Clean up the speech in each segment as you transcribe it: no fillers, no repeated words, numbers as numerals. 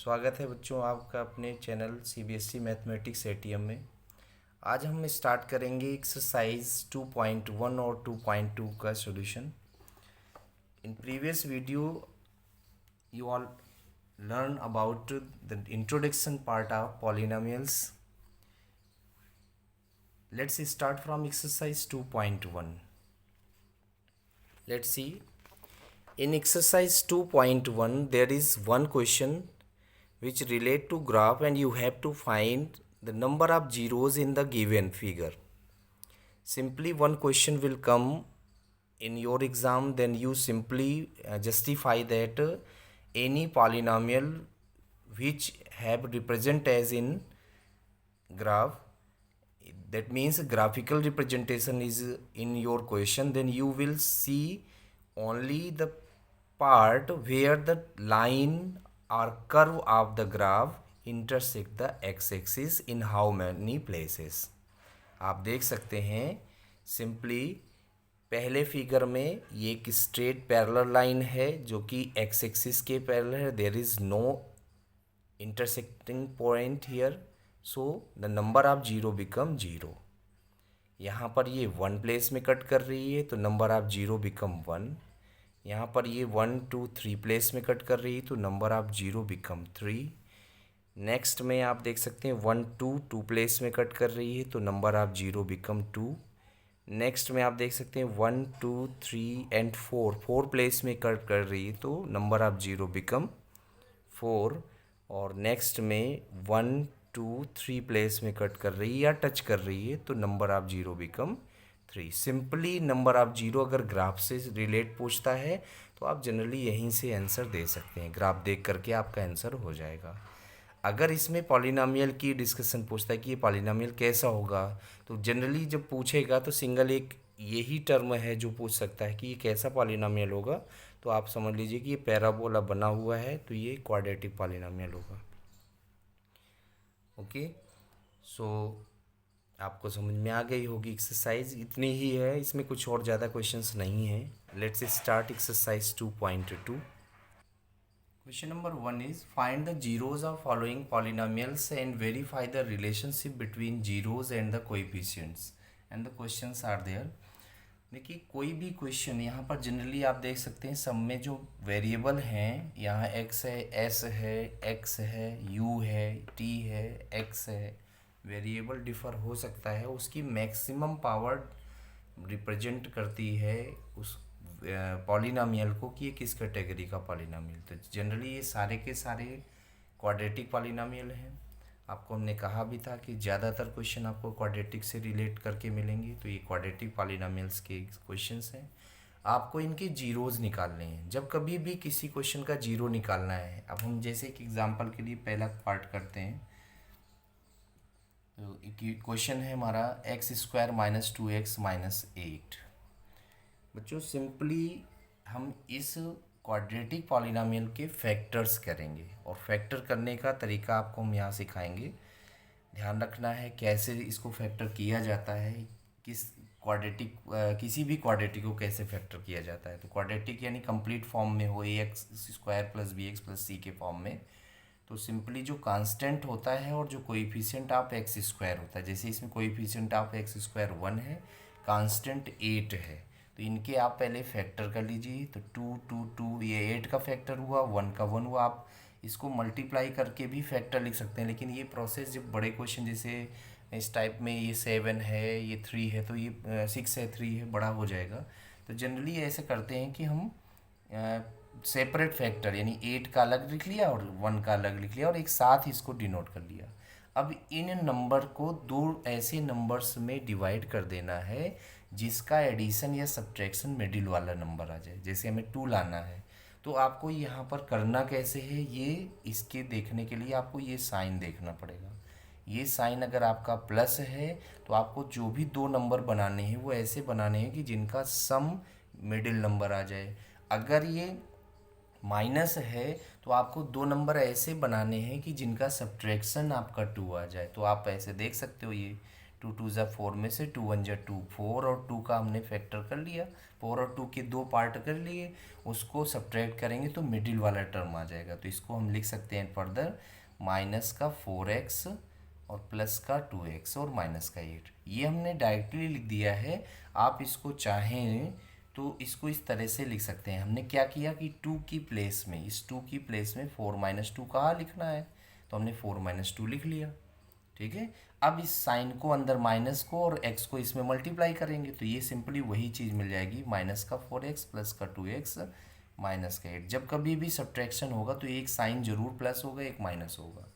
स्वागत है बच्चों आपका अपने चैनल सीबीएसई मैथमेटिक्स एटीएम में। आज हम स्टार्ट करेंगे एक्सरसाइज 2.1 और 2.2 का solution. In previous video you all learn about the introduction part of polynomials. Let's start from exercise 2.1. Let's see. In exercise 2.1 there is one question which relate to graph and you have to find the number of zeros in the given figure. Simply one question will come in your exam, then you simply justify that any polynomial which have represent as in graph, that means graphical representation is in your question, then you will see only the part where the line or curve of the graph intersect the x-axis in how many places. आप देख सकते हैं simply पहले figure में ये एक straight parallel line है जो कि एक्स एक्सिस के पैरेलल है. There is no intersecting point here, so the number of zero become zero. यहाँ पर ये वन प्लेस में कट कर रही है तो number of zero become one. यहाँ पर ये 1 2 3 प्लेस में कट कर रही है तो number of zero become 3. Next में आप देख सकते हैं 1 2 2 प्लेस में कट कर रही है तो number of zero become 2. Next में आप देख सकते हैं 1 2 3 एंड 4 प्लेस में कट कर रही है तो नंबर ऑफ जीरो बिकम 4. और नेक्स्ट में 1 2 3 प्लेस में कट कर रही है या टच कर रही है तो number of zero become 3. Simply number of zero अगर ग्राफ से रिलेट पूछता है तो आप जनरली यहीं से आंसर दे सकते हैं. ग्राफ देख करके आपका आंसर हो जाएगा. अगर इसमें पॉलिनोमियल की डिस्कशन पूछता है कि ये पॉलिनोमियल कैसा होगा, तो जनरली जब पूछेगा तो सिंगल एक यही टर्म है जो पूछ सकता है कि ये कैसा पॉलिनोमियल होगा. तो आप समझ लीजिए कि ये पैराबोला बना हुआ है तो ये क्वाड्रेटिक पॉलिनोमियल होगा. ओके, सो आपको समझ में आ गई होगी. एक्सरसाइज इतनी ही है, इसमें कुछ और ज़्यादा क्वेश्चंस नहीं है. Let's start exercise 2.2. Question number 1 is find the zeros of following polynomials and verify the relationship between zeros and the coefficients. And the questions are there. देखिए कोई भी क्वेश्चन यहाँ पर जनरली आप देख सकते हैं सब में जो वेरिएबल हैं यहाँ x है, s है, x है, u है, t है, x है. वेरिएबल डिफर हो सकता है, उसकी मैक्सिमम पावर रिप्रेजेंट करती है उस पॉलिनोमियल को कि ये किस कैटेगरी का पॉलिनोमियल. तो जनरली ये सारे के सारे क्वाड्रेटिक पॉलिनोमियल हैं. आपको हमने कहा भी था कि ज़्यादातर क्वेश्चन आपको क्वाड्रेटिक से रिलेट करके मिलेंगे, तो ये क्वाड्रेटिक पॉलिनोमियल्स के क्वेश्चंस हैं. आपको इनके जीरोज़ निकालने हैं. जब कभी भी किसी क्वेश्चन का जीरो निकालना है, अब हम जैसे एक एग्जांपल के लिए पहला पार्ट करते हैं. तो क्वेश्चन है हमारा x² - 2x - 8. बच्चों सिंपली हम इस क्वाड्रेटिक पॉलिनोमियल के फैक्टर्स करेंगे और फैक्टर करने का तरीका आपको हम यहाँ सिखाएंगे. ध्यान रखना है कैसे इसको फैक्टर किया जाता है, किस क्वाड्रेटिक किसी भी क्वाड्रेटिक को कैसे फैक्टर किया जाता है. तो क्वाड्रेटिक यानी कंप्लीट फॉर्म में हो, ax² + bx + c के फॉर्म में. तो सिंपली जो कांस्टेंट होता है और जो कोएफिशिएंट ऑफ x² होता है, जैसे इसमें कोएफिशिएंट ऑफ x² 1 है, कांस्टेंट 8 है, तो इनके आप पहले फैक्टर कर लीजिए. तो 2 2 2 ये 8 का फैक्टर हुआ, 1 का 1 हुआ. आप इसको मल्टीप्लाई करके भी फैक्टर लिख सकते हैं, लेकिन ये प्रोसेस जब बड़े क्वेश्चन जैसे इस टाइप में ये 7 है, ये 3 है, तो ये 6 है, 3 है, बड़ा हो जाएगा. तो जनरली ऐसे करते हैं कि हम सेपरेट फैक्टर यानी 8 का अलग लिख लिया और 1 का अलग लिख लिया और एक साथ इसको डिनोट कर लिया. अब इन नंबर को दो ऐसे नंबर्स में डिवाइड कर देना है जिसका एडिशन या सब्ट्रैक्शन मिडिल वाला नंबर आ जाए. जैसे हमें 2 लाना है, तो आपको यहाँ पर करना कैसे है, ये इसके देखने के लिए आपको ये साइन देखना पड़ेगा. ये साइन अगर आपका प्लस है तो आपको जो भी दो नंबर बनाने हैं वो ऐसे बनाने हैं कि जिनका सम मिडिल नंबर आ जाए. अगर ये माइनस है तो आपको दो नंबर ऐसे बनाने हैं कि जिनका सब्ट्रैक्शन आपका 2 आ जाए. तो आप ऐसे देख सकते हो ये टू टू ज़ा फोर में से टू वन ज़ा टू, फोर और टू का हमने फैक्टर कर लिया, फोर और टू के दो पार्ट कर लिए, उसको सब्ट्रैक्ट करेंगे तो मिडिल वाला टर्म आ जाएगा। तो इसको हम लिख सकते हैं फर्दर माइनस का 4x और प्लस का 2x और माइनस का 8। ये हमने डायरेक्टली लिख दिया है। आप इसको चाहें तो इसको इस तरह से लिख सकते हैं। हमने क्या किया कि टू की प्लेस में, इस टू की प्लेस में 4 माइनस टू कहाँ लिखना है, तो हमने 4 माइनस टू लिख लिया। ठीक है, अब इस साइन को अंदर माइनस को और एक्स को इसमें मल्टीप्लाई करेंगे तो ये सिंपली वही चीज़ मिल जाएगी, माइनस का 4x प्लस का 2x माइनस का 8। जब कभी भी सब्ट्रैक्शन होगा तो एक साइन जरूर प्लस होगा, एक माइनस होगा।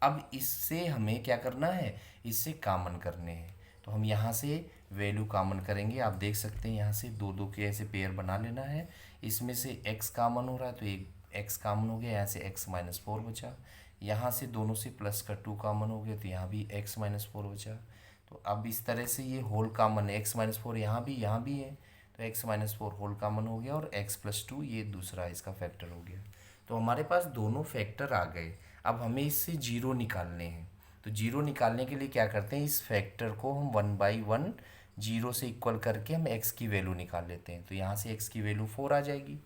अब इससे हमें क्या करना है, इससे कामन करने हैं। तो हम यहाँ से वैल्यू कामन करेंगे। आप देख सकते हैं यहाँ से दो दो के ऐसे पेयर बना लेना है। इसमें से x कामन हो रहा है तो एक x कामन हो गया, यहाँ से x माइनस 4 बचा। यहाँ से दोनों से प्लस का 2 कामन हो गया तो यहाँ भी x माइनस 4 बचा। तो अब इस तरह से ये होल कामन है, x माइनस 4 यहाँ भी है तो x माइनस 4 होल कामन हो गया और x प्लस 2 ये दूसरा इसका फैक्टर हो गया। तो हमारे पास दोनों फैक्टर आ गए। अब हमें इससे जीरो निकालने हैं। तो जीरो निकालने के लिए क्या करते हैं, इस फैक्टर को हम 1/1 जीरो से इक्वल करके हम x की वैल्यू निकाल लेते हैं। तो यहाँ से x की वैल्यू 4 आ जाएगी।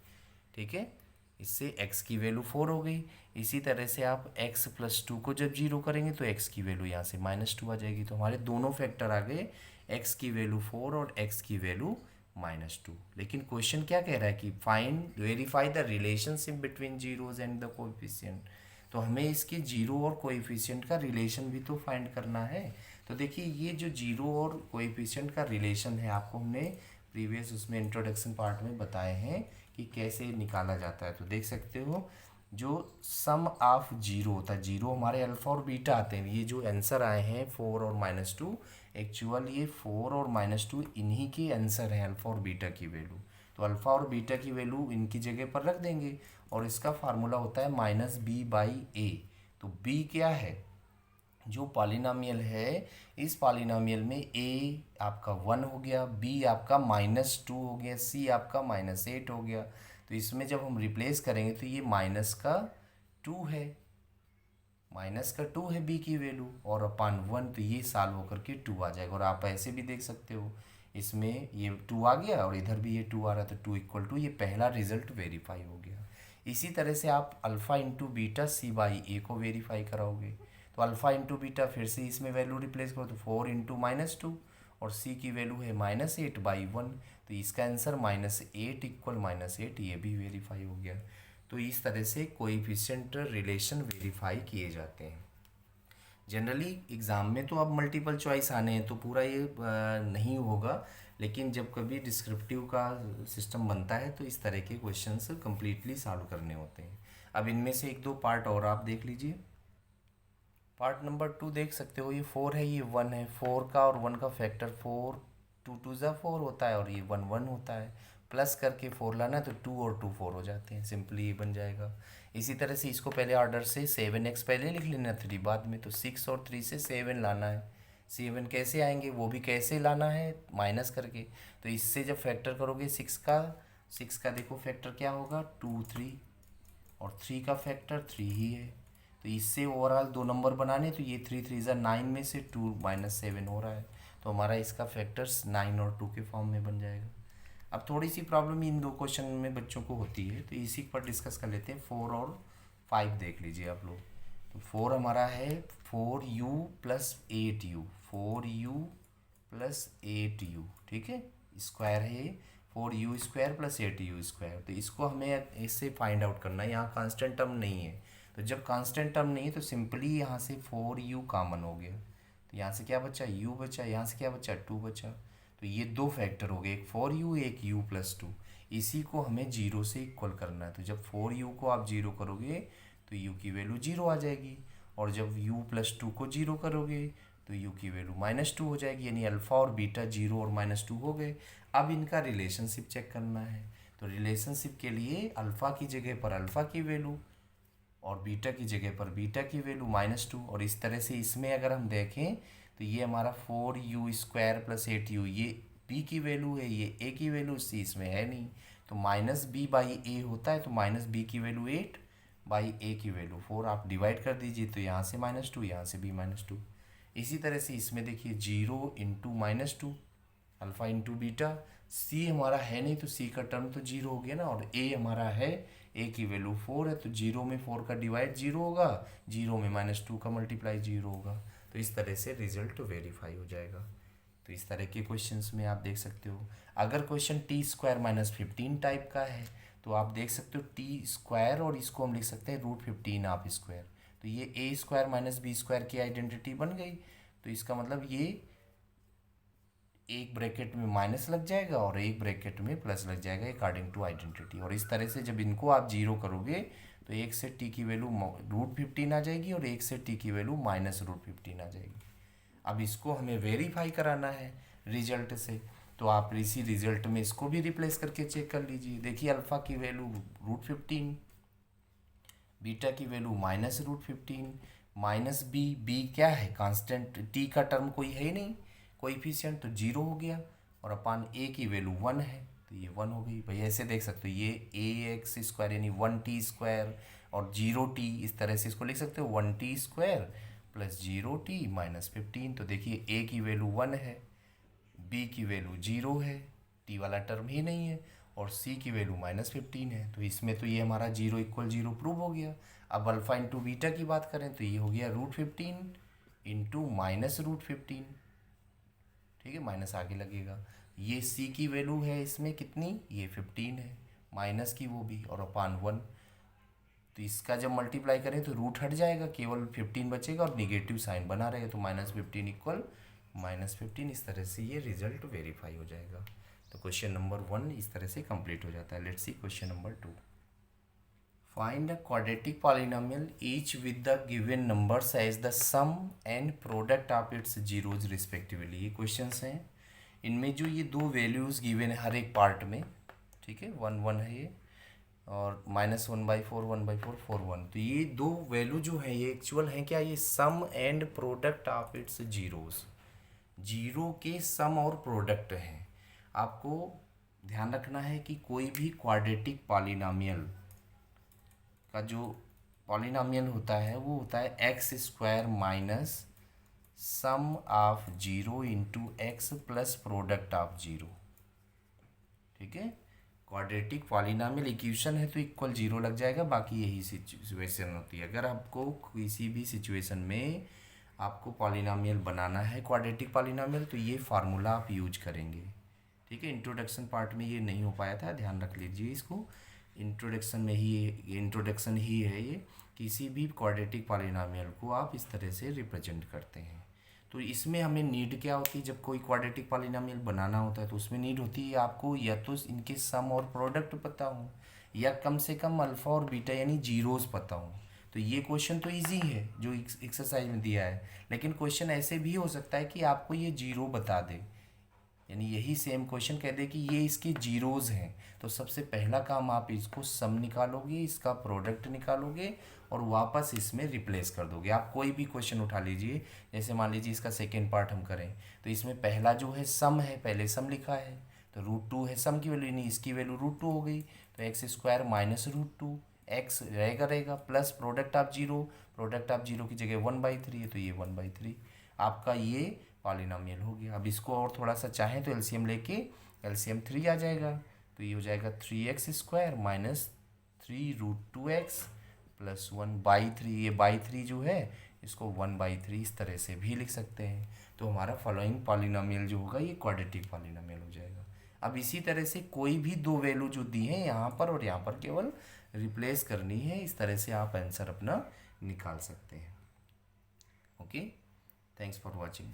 ठीक है, इससे x की वैल्यू 4 हो गई। इसी तरह से आप x प्लस 2 को जब जीरो करेंगे तो x की वैल्यू यहाँ से -2 आ जाएगी। तो हमारे दोनों फैक्टर आ गए, x की वैल्यू 4 और x की वैल्यू -2। लेकिन क्वेश्चन क्या कह रहा है कि find verify the relationship between zeros and the coefficient. तो हमें इसके जीरो और कोएफिशिएंट का रिलेशन भी तो फाइंड करना है। तो देखिए ये जो जीरो और कोएफिशिएंट का रिलेशन है आपको हमने प्रीवियस उसमें इंट्रोडक्शन पार्ट में बताए हैं कि कैसे निकाला जाता है। तो देख सकते हो जो सम ऑफ जीरो होता है, जीरो हमारे अल्फा और बीटा आते हैं। ये जो आंसर आए हैं 4 और -2, एक्चुअल ये 4 और -2 इन्हीं के आंसर हैं, अल्फा और बीटा की वैल्यू। तो अल्फा और बीटा की वैल्यू इनकी जगह पर रख देंगे और इसका फार्मूला होता है -b/a। तो b क्या है, जो पॉलिनोमियल है, इस पॉलिनोमियल में a आपका 1 हो गया, b आपका -2 हो गया, c आपका -8 हो गया। तो इसमें जब हम रिप्लेस करेंगे तो ये माइनस का 2 है, b की वैल्यू और अपान 1, तो ये सॉल्व होकर के 2 आ जाएगा। और आप ऐसे भी देख सकते हो इसमें ये 2 आ गया और इधर भी ये 2 आ रहा है, तो 2 = ये पहला रिजल्ट वेरीफाई हो गया। इसी तरह से आप अल्फ़ा इंटू बीटा c/a को वेरीफाई कराओगे। तो अल्फ़ा इंटू बीटा फिर से इसमें वैल्यू रिप्लेस करो तो 4 × -2 और c की वैल्यू है -8/1, तो इसका आंसर -8 = -8, ये भी वेरीफाई हो गया। तो इस तरह से कोएफिशिएंट रिलेशन वेरीफाई किए जाते हैं। जनरली एग्ज़ाम में तो अब मल्टीपल चॉइस आने हैं तो पूरा ये नहीं होगा, लेकिन जब कभी डिस्क्रिप्टिव का सिस्टम बनता है तो इस तरह के क्वेश्चंस कंप्लीटली सॉल्व करने होते हैं। अब इनमें से एक दो पार्ट और आप देख लीजिए। पार्ट नंबर 2 देख सकते हो, ये 4 है, ये 1 है। 4 का और 1 का फैक्टर 4 2 2 ज़ा 4 होता है और ये 1 1 होता है। प्लस करके 4 लाना तो 2 और 2 4 हो जाते हैं, सिंपली ये बन जाएगा। इसी तरह से इसको पहले ऑर्डर से 7x पहले लिख लेना, 3 बाद में। तो 6 और 3 से 7 लाना है। 7 कैसे आएंगे, वो भी कैसे लाना है, माइनस करके। तो इससे जब फैक्टर करोगे 6 का देखो फैक्टर क्या होगा, 2 3, और 3 का फैक्टर 3 ही है। तो इससे ओवरऑल 2 नंबर बनाने, तो ये 3 3 ज़ा 9 में से 2 -7 हो रहा है, तो हमारा इसका फैक्टर्स 9 और 2 के फॉर्म में बन जाएगा। अब थोड़ी सी प्रॉब्लम इन दो क्वेश्चन में बच्चों को होती है तो इसी पर डिस्कस कर लेते हैं। 4 और 5 देख लीजिए आप लोग। तो 4 हमारा है 4u + 8u, 4u + 8u, ठीक है, स्क्वायर है ये 4u² + 8u²। तो इसको हमें इससे फाइंड आउट करना है। यहाँ कांस्टेंट टर्म नहीं है, तो जब कांस्टेंट टर्म नहीं है तो सिंपली यहाँ से 4u कॉमन हो गया, तो यहाँ से क्या बचा, u बचा, यहाँ से क्या बचा, 2 बचा। तो ये दो फैक्टर हो गए, एक 4u एक u + 2। इसी को हमें 0 से इक्वल करना है। तो जब 4u को आप 0 करोगे तो u की वैल्यू 0 आ जाएगी, और जब u + 2 को 0 करोगे तो u की वैल्यू -2 हो जाएगी। यानी अल्फ़ा और बीटा 0 और -2 हो गए। अब इनका रिलेशनशिप चेक करना है। तो रिलेशनशिप के लिए अल्फ़ा की जगह पर अल्फ़ा की वैल्यू और बीटा की जगह पर बीटा की वैल्यू -2। और इस तरह से इसमें अगर हम देखें तो ये हमारा 4u² + 8u, ये b की वैल्यू है, ये a की वैल्यू c इसमें है नहीं, तो -b/a होता है। तो -b की वैल्यू 8/a की वैल्यू 4, आप डिवाइड कर दीजिए तो यहाँ से -2, यहाँ से भी -2। इसी तरह से इसमें देखिए 0 इंटू -2 अल्फ़ा इंटू बीटा। सी हमारा है नहीं तो सी का टर्म तो 0 हो गया ना, और ए हमारा है, ए की वैल्यू 4 है, तो 0 में 4 का डिवाइड 0 होगा, 0 में -2 का मल्टीप्लाई 0 होगा। तो इस तरह से रिजल्ट वेरीफाई हो जाएगा। तो इस तरह के क्वेश्चंस में आप देख सकते हो। अगर क्वेश्चन t² - 15 टाइप का है तो आप देख सकते हो t² और इसको हम लिख सकते हैं √15 आप स्क्वायर। तो ये a² - b² की आइडेंटिटी बन गई। तो इसका मतलब ये एक ब्रैकेट में माइनस लग जाएगा और एक ब्रैकेट में प्लस लग जाएगा अकॉर्डिंग टू आइडेंटिटी। और इस तरह से जब इनको आप 0 करोगे तो एक से t की वैल्यू √15 आ जाएगी और एक से t की वैल्यू -√15 आ जाएगी। अब इसको हमें वेरीफाई कराना है रिजल्ट से, तो आप इसी रिजल्ट में इसको भी रिप्लेस करके चेक कर लीजिए। देखिए अल्फ़ा की वैल्यू √15, बीटा की वैल्यू -√15, माइनस बी क्या है कांस्टेंट, टी का टर्म कोई है ही नहीं कोएफिशिएंट, तो 0 हो गया, और अपान ए की वैल्यू 1 है तो ये 1 हो गई। भाई ऐसे देख सकते हो ये ax² यानी 1t² और 0t, इस तरह से इसको लिख सकते हो 1t² प्लस 0t -15। तो देखिए ए की वैल्यू 1 है, बी की वैल्यू 0 है, टी वाला टर्म ही नहीं है, और सी की वैल्यू -15 है। तो इसमें तो ये हमारा 0 = 0 प्रूव हो गया। अब अल्फ़ा इंटू बीटा की बात करें तो ये हो गया √15 इंटू -√15, ठीक है, माइनस आगे लगेगा। ये सी की वैल्यू है इसमें कितनी, ये 15 है, माइनस की वो भी, और अपान 1। तो इसका जब मल्टीप्लाई करें तो रूट हट जाएगा, केवल 15 बचेगा और निगेटिव साइन बना रहेगा, तो -15 = -15। इस तरह से ये रिजल्ट वेरीफाई हो जाएगा। तो क्वेश्चन नंबर 1 इस तरह से कंप्लीट हो जाता है। Let's see question number 2। Find a quadratic polynomial each with the given numbers as the sum and product of its zeros respectively. ये क्वेश्चंस हैं, इनमें जो ये दो वैल्यूज़ गिवन है हर एक पार्ट में, ठीक है, 1 1 है ये, और -1/4 1/4 4 1। तो ये दो वैल्यू जो है ये एक्चुअल हैं क्या, ये sum and product of its zeros, zero के सम और प्रोडक्ट हैं। आपको ध्यान रखना है कि कोई भी क्वाड्रेटिक पॉलिनोमियल का जो पॉलिनोमियल होता है वो होता है x² - sum of 0 into x plus product of 0, ठीक है। क्वाड्रेटिक पॉलिनोमियल इक्वेशन है तो इक्वल 0 लग जाएगा, बाकी यही सिचुएशन होती है। अगर आपको किसी भी सिचुएशन में आपको पॉलिनोमियल बनाना है क्वाड्रेटिक पॉलिनोमियल तो ये फार्मूला आप यूज करेंगे, ठीक है। इंट्रोडक्शन पार्ट में ये नहीं हो पाया था, ध्यान रख लीजिए इसको। इंट्रोडक्शन ही है ये, किसी भी क्वाड्रेटिक पॉलिनोमियल को आप इस तरह से रिप्रेजेंट करते हैं। तो इसमें हमें नीड क्या होती है, जब कोई क्वाड्रेटिक पॉलिनोमियल बनाना होता है तो उसमें नीड होती है आपको या तो इनके सम और प्रोडक्ट पता हो, या कम से कम अल्फ़ा और बीटा यानी जीरोस पता हो। तो ये क्वेश्चन तो इजी है जो एक्सरसाइज में दिया है, लेकिन क्वेश्चन ऐसे भी हो सकता है कि आपको ये जीरो बता दे, यानी यही सेम क्वेश्चन कह दे कि ये इसके जीरोज़ हैं। तो सबसे पहला काम आप इसको सम निकालोगे, इसका प्रोडक्ट निकालोगे और वापस इसमें रिप्लेस कर दोगे। आप कोई भी क्वेश्चन उठा लीजिए, जैसे मान लीजिए इसका सेकेंड पार्ट हम करें तो इसमें पहला जो है सम है, पहले सम लिखा है तो √2 है सम की वैल्यू, नहीं इसकी वैल्यू √2 हो गई, तो x² - √2 x रहेगा plus product of 0, product of 0 की जगह 1/3 है तो ये 1/3 आपका ये पॉलिनोमियल हो गया। अब इसको और थोड़ा सा चाहें तो एलसीएम लेके एलसीएम 3 आ जाएगा, तो ये हो जाएगा 3x² - 3√2x प्लस 1/3, ये बाई 3 जो है इसको 1/3 इस तरह से भी लिख सकते हैं। तो हमारा फॉलोइंग पॉलिनोमियल जो होगा ये क्वाड्रेटिक पॉलिनोमियल हो जाएगा। अब इसी तरह से कोई भी दो वैल्यू जो दी हैं यहाँ पर और यहाँ पर केवल रिप्लेस करनी है, इस तरह से आप आंसर अपना निकाल सकते हैं। Okay, thanks for watching.